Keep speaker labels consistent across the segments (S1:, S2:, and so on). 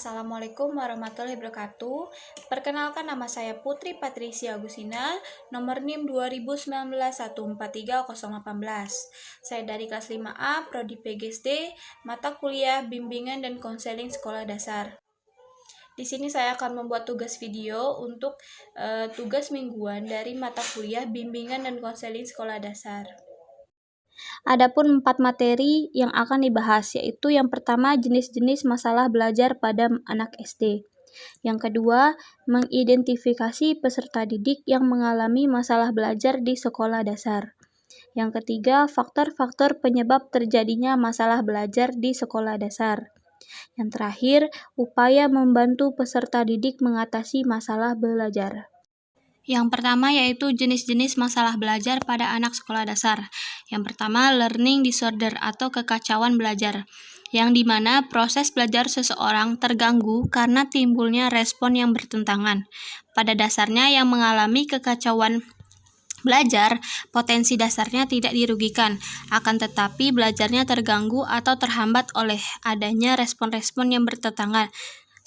S1: Assalamualaikum warahmatullahi wabarakatuh. Perkenalkan, nama saya Putri Patricia Agustina, nomor NIM 2019143018. Saya dari kelas 5A, Prodi PGSD, mata kuliah Bimbingan dan Konseling Sekolah Dasar. Di sini saya akan membuat tugas video untuk tugas mingguan dari mata kuliah Bimbingan dan Konseling Sekolah Dasar. Adapun 4 materi yang akan dibahas, yaitu yang pertama jenis-jenis masalah belajar pada anak SD. Yang kedua, mengidentifikasi peserta didik yang mengalami masalah belajar di sekolah dasar. Yang ketiga, faktor-faktor penyebab terjadinya masalah belajar di sekolah dasar. Yang terakhir, upaya membantu peserta didik mengatasi masalah belajar. Yang pertama yaitu jenis-jenis masalah belajar pada anak sekolah dasar. Yang pertama, learning disorder atau kekacauan belajar, yang dimana proses belajar seseorang terganggu karena timbulnya respon yang bertentangan. Pada dasarnya yang mengalami kekacauan belajar, potensi dasarnya tidak dirugikan, akan tetapi belajarnya terganggu atau terhambat oleh adanya respon-respon yang bertentangan,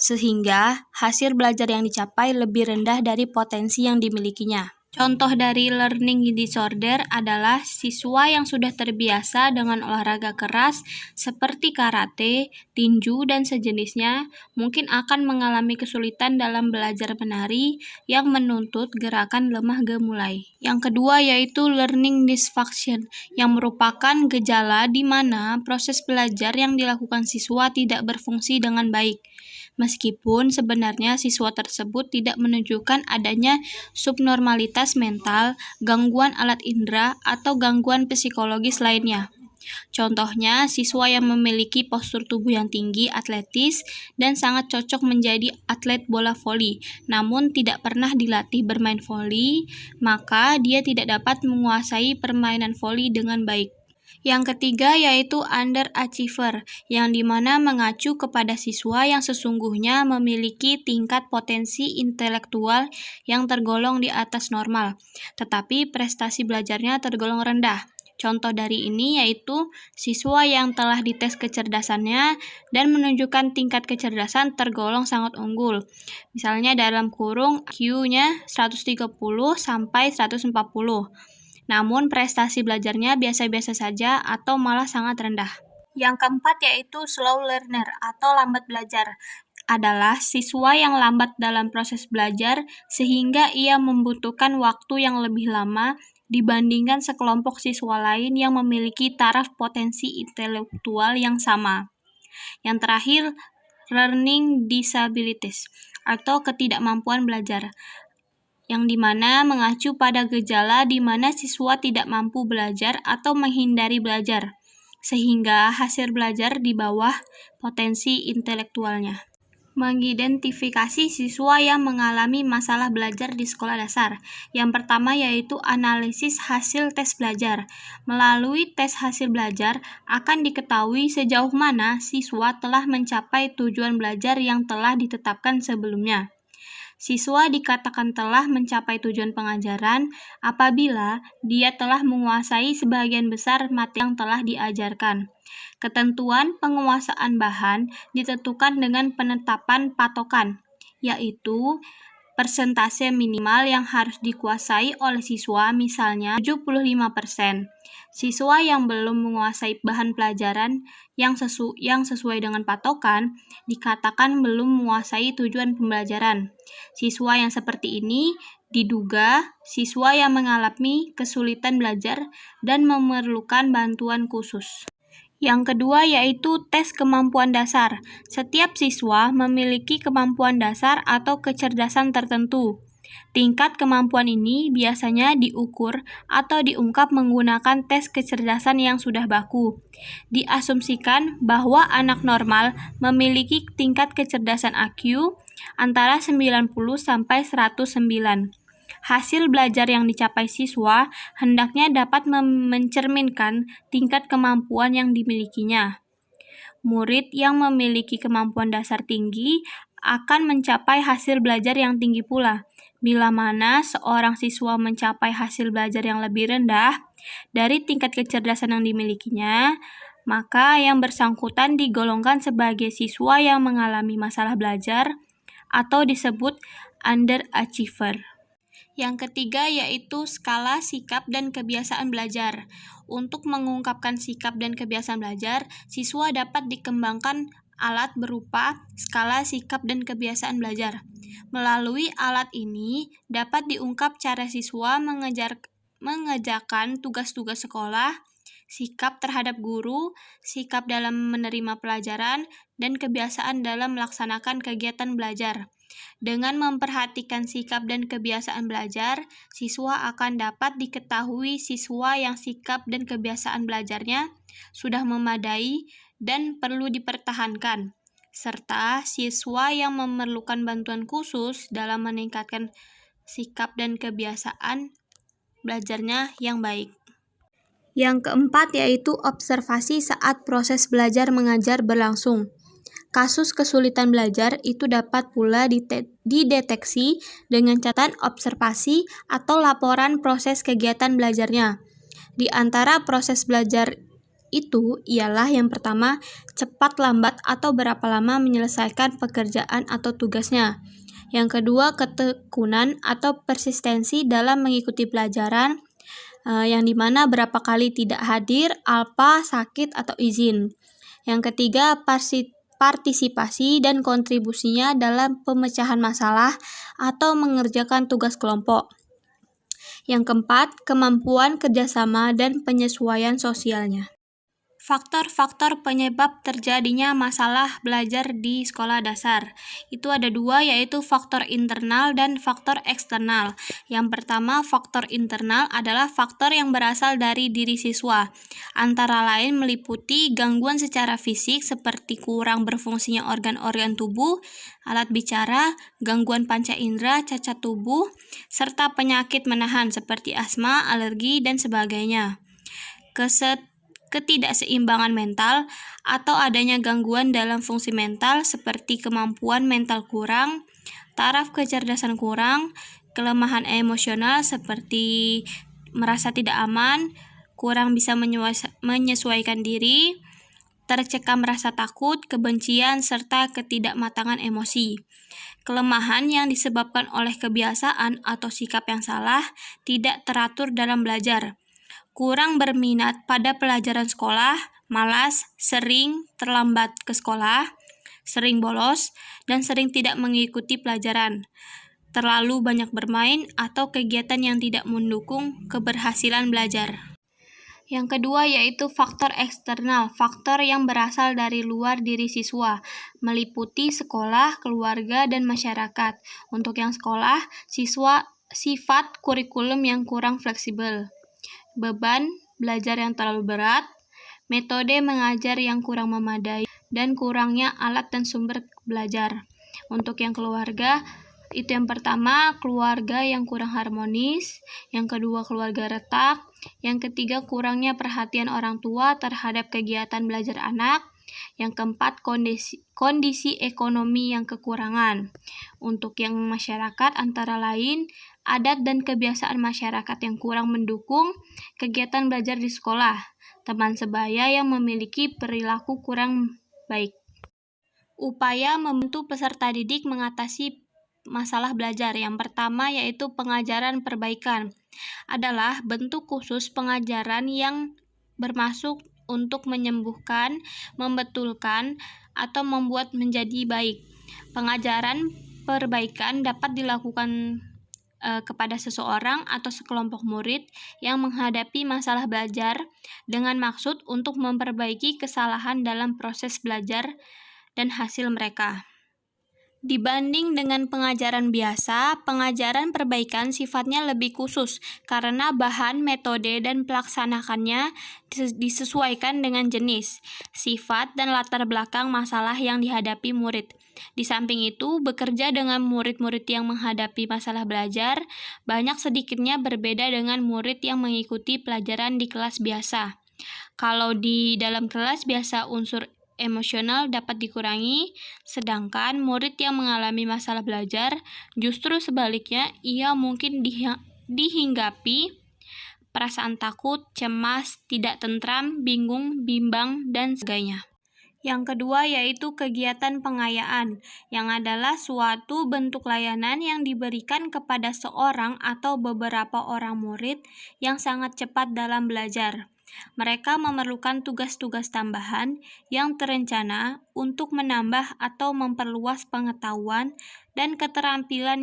S1: sehingga hasil belajar yang dicapai lebih rendah dari potensi yang dimilikinya. Contoh dari learning disorder adalah siswa yang sudah terbiasa dengan olahraga keras seperti karate, tinju, dan sejenisnya mungkin akan mengalami kesulitan dalam belajar menari yang menuntut gerakan lemah gemulai. Yang kedua yaitu learning dysfunction, yang merupakan gejala di mana proses belajar yang dilakukan siswa tidak berfungsi dengan baik. Meskipun sebenarnya siswa tersebut tidak menunjukkan adanya subnormalitas mental, gangguan alat indera, atau gangguan psikologis lainnya. Contohnya, siswa yang memiliki postur tubuh yang tinggi, atletis, dan sangat cocok menjadi atlet bola voli, namun tidak pernah dilatih bermain voli, maka dia tidak dapat menguasai permainan voli dengan baik. Yang ketiga yaitu underachiever, yang dimana mengacu kepada siswa yang sesungguhnya memiliki tingkat potensi intelektual yang tergolong di atas normal, tetapi prestasi belajarnya tergolong rendah. Contoh dari ini yaitu siswa yang telah dites kecerdasannya dan menunjukkan tingkat kecerdasan tergolong sangat unggul. Misalnya dalam kurung IQ-nya 130 sampai 140. Namun prestasi belajarnya biasa-biasa saja atau malah sangat rendah. Yang keempat yaitu slow learner atau lambat belajar, adalah siswa yang lambat dalam proses belajar sehingga ia membutuhkan waktu yang lebih lama dibandingkan sekelompok siswa lain yang memiliki taraf potensi intelektual yang sama. Yang terakhir, learning disabilities atau ketidakmampuan belajar, yang dimana mengacu pada gejala di mana siswa tidak mampu belajar atau menghindari belajar, sehingga hasil belajar di bawah potensi intelektualnya. Mengidentifikasi siswa yang mengalami masalah belajar di sekolah dasar. Yang pertama yaitu analisis hasil tes belajar. Melalui tes hasil belajar akan diketahui sejauh mana siswa telah mencapai tujuan belajar yang telah ditetapkan sebelumnya. Siswa dikatakan telah mencapai tujuan pengajaran apabila dia telah menguasai sebagian besar materi yang telah diajarkan. Ketentuan penguasaan bahan ditentukan dengan penetapan patokan, yaitu persentase minimal yang harus dikuasai oleh siswa, misalnya 75%. Siswa yang belum menguasai bahan pelajaran yang sesuai dengan patokan dikatakan belum menguasai tujuan pembelajaran. Siswa yang seperti ini diduga siswa yang mengalami kesulitan belajar dan memerlukan bantuan khusus. Yang kedua yaitu tes kemampuan dasar. Setiap siswa memiliki kemampuan dasar atau kecerdasan tertentu. Tingkat kemampuan ini biasanya diukur atau diungkap menggunakan tes kecerdasan yang sudah baku. Diasumsikan bahwa anak normal memiliki tingkat kecerdasan IQ antara 90 sampai 109. Hasil belajar yang dicapai siswa hendaknya dapat mencerminkan tingkat kemampuan yang dimilikinya. Murid yang memiliki kemampuan dasar tinggi akan mencapai hasil belajar yang tinggi pula. Bila mana seorang siswa mencapai hasil belajar yang lebih rendah dari tingkat kecerdasan yang dimilikinya, maka yang bersangkutan digolongkan sebagai siswa yang mengalami masalah belajar atau disebut underachiever. Yang ketiga yaitu skala sikap dan kebiasaan belajar. Untuk mengungkapkan sikap dan kebiasaan belajar, siswa dapat dikembangkan alat berupa skala sikap dan kebiasaan belajar. Melalui alat ini dapat diungkap cara siswa mengerjakan tugas-tugas sekolah, sikap terhadap guru, sikap dalam menerima pelajaran, dan kebiasaan dalam melaksanakan kegiatan belajar. Dengan memperhatikan sikap dan kebiasaan belajar, siswa akan dapat diketahui siswa yang sikap dan kebiasaan belajarnya sudah memadai dan perlu dipertahankan, serta siswa yang memerlukan bantuan khusus dalam meningkatkan sikap dan kebiasaan belajarnya yang baik. Yang keempat yaitu observasi saat proses belajar mengajar berlangsung. Kasus kesulitan belajar itu dapat pula dideteksi dengan catatan observasi atau laporan proses kegiatan belajarnya. Di antara proses belajar itu ialah yang pertama, cepat lambat atau berapa lama menyelesaikan pekerjaan atau tugasnya. Yang kedua, ketekunan atau persistensi dalam mengikuti pelajaran, yang dimana berapa kali tidak hadir, alpa, sakit, atau izin. Yang ketiga, partisipasi dan kontribusinya dalam pemecahan masalah atau mengerjakan tugas kelompok. Yang keempat, kemampuan kerjasama dan penyesuaian sosialnya. Faktor-faktor penyebab terjadinya masalah belajar di sekolah dasar itu ada dua, yaitu faktor internal dan faktor eksternal. Yang pertama, faktor internal adalah faktor yang berasal dari diri siswa, antara lain meliputi gangguan secara fisik seperti kurang berfungsinya organ-organ tubuh, alat bicara, gangguan panca indera, cacat tubuh, serta penyakit menahan seperti asma, alergi, dan sebagainya. Ketidakseimbangan mental atau adanya gangguan dalam fungsi mental seperti kemampuan mental kurang, taraf kecerdasan kurang, kelemahan emosional seperti merasa tidak aman, kurang bisa menyesuaikan diri, tercekam rasa takut, kebencian, serta ketidakmatangan emosi. Kelemahan yang disebabkan oleh kebiasaan atau sikap yang salah, tidak teratur dalam belajar, kurang berminat pada pelajaran sekolah, malas, sering terlambat ke sekolah, sering bolos, dan sering tidak mengikuti pelajaran, terlalu banyak bermain, atau kegiatan yang tidak mendukung keberhasilan belajar. Yang kedua yaitu faktor eksternal, faktor yang berasal dari luar diri siswa, meliputi sekolah, keluarga, dan masyarakat. Untuk yang sekolah, sifat kurikulum yang kurang fleksibel, beban belajar yang terlalu berat, metode mengajar yang kurang memadai, dan kurangnya alat dan sumber belajar. Untuk yang keluarga, itu yang pertama, keluarga yang kurang harmonis, yang kedua keluarga retak, yang ketiga kurangnya perhatian orang tua terhadap kegiatan belajar anak, yang keempat kondisi ekonomi yang kekurangan. Untuk yang masyarakat antara lain adat dan kebiasaan masyarakat yang kurang mendukung kegiatan belajar di sekolah, teman sebaya yang memiliki perilaku kurang baik. Upaya membantu peserta didik mengatasi masalah belajar. Yang pertama yaitu pengajaran perbaikan, adalah bentuk khusus pengajaran yang bermaksud untuk menyembuhkan, membetulkan, atau membuat menjadi baik. Pengajaran perbaikan dapat dilakukan kepada seseorang atau sekelompok murid yang menghadapi masalah belajar dengan maksud untuk memperbaiki kesalahan dalam proses belajar dan hasil mereka. Dibanding dengan pengajaran biasa, pengajaran perbaikan sifatnya lebih khusus karena bahan, metode, dan pelaksanaannya disesuaikan dengan jenis, sifat, dan latar belakang masalah yang dihadapi murid. Di samping itu, bekerja dengan murid-murid yang menghadapi masalah belajar banyak sedikitnya berbeda dengan murid yang mengikuti pelajaran di kelas biasa. Kalau di dalam kelas biasa unsur emosional dapat dikurangi, sedangkan murid yang mengalami masalah belajar justru sebaliknya ia mungkin dihinggapi perasaan takut, cemas, tidak tentram, bingung, bimbang, dan sebagainya. Yang kedua yaitu kegiatan pengayaan, yang adalah suatu bentuk layanan yang diberikan kepada seorang atau beberapa orang murid yang sangat cepat dalam belajar. Mereka memerlukan tugas-tugas tambahan yang terencana untuk menambah atau memperluas pengetahuan dan keterampilan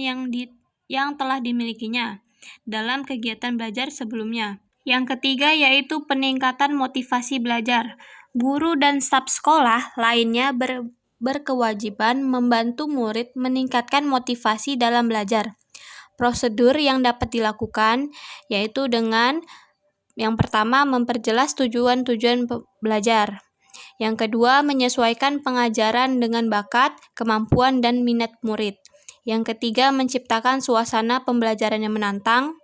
S1: yang telah dimilikinya dalam kegiatan belajar sebelumnya. Yang ketiga yaitu peningkatan motivasi belajar. Guru dan staf sekolah lainnya berkewajiban membantu murid meningkatkan motivasi dalam belajar. Prosedur yang dapat dilakukan yaitu dengan yang pertama memperjelas tujuan-tujuan belajar. Yang kedua menyesuaikan pengajaran dengan bakat, kemampuan, dan minat murid. Yang ketiga menciptakan suasana pembelajaran yang menantang.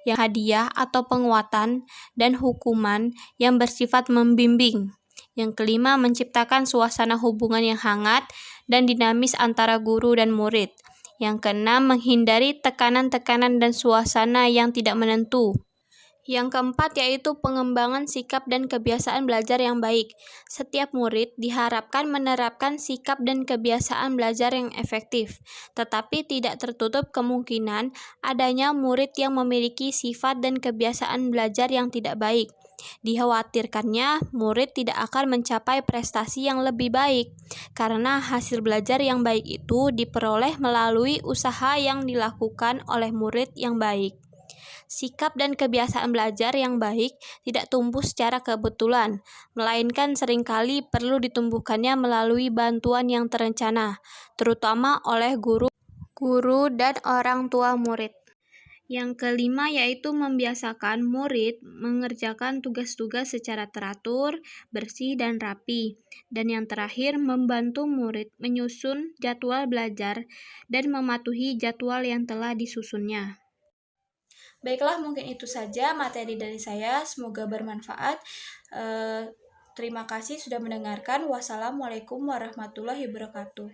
S1: Yang hadiah atau penguatan dan hukuman yang bersifat membimbing. Yang kelima, menciptakan suasana hubungan yang hangat dan dinamis antara guru dan murid. Yang keenam, menghindari tekanan-tekanan dan suasana yang tidak menentu. Yang keempat yaitu pengembangan sikap dan kebiasaan belajar yang baik. Setiap murid diharapkan menerapkan sikap dan kebiasaan belajar yang efektif, tetapi tidak tertutup kemungkinan adanya murid yang memiliki sifat dan kebiasaan belajar yang tidak baik. Dikhawatirkannya murid tidak akan mencapai prestasi yang lebih baik, karena hasil belajar yang baik itu diperoleh melalui usaha yang dilakukan oleh murid yang baik. Sikap dan kebiasaan belajar yang baik tidak tumbuh secara kebetulan, melainkan seringkali perlu ditumbuhkannya melalui bantuan yang terencana, terutama oleh guru dan orang tua murid. Yang kelima yaitu membiasakan murid mengerjakan tugas-tugas secara teratur, bersih, dan rapi. Dan yang terakhir, membantu murid menyusun jadwal belajar dan mematuhi jadwal yang telah disusunnya. Baiklah, mungkin itu saja materi dari saya. Semoga bermanfaat. Terima kasih sudah mendengarkan. Wassalamualaikum warahmatullahi wabarakatuh.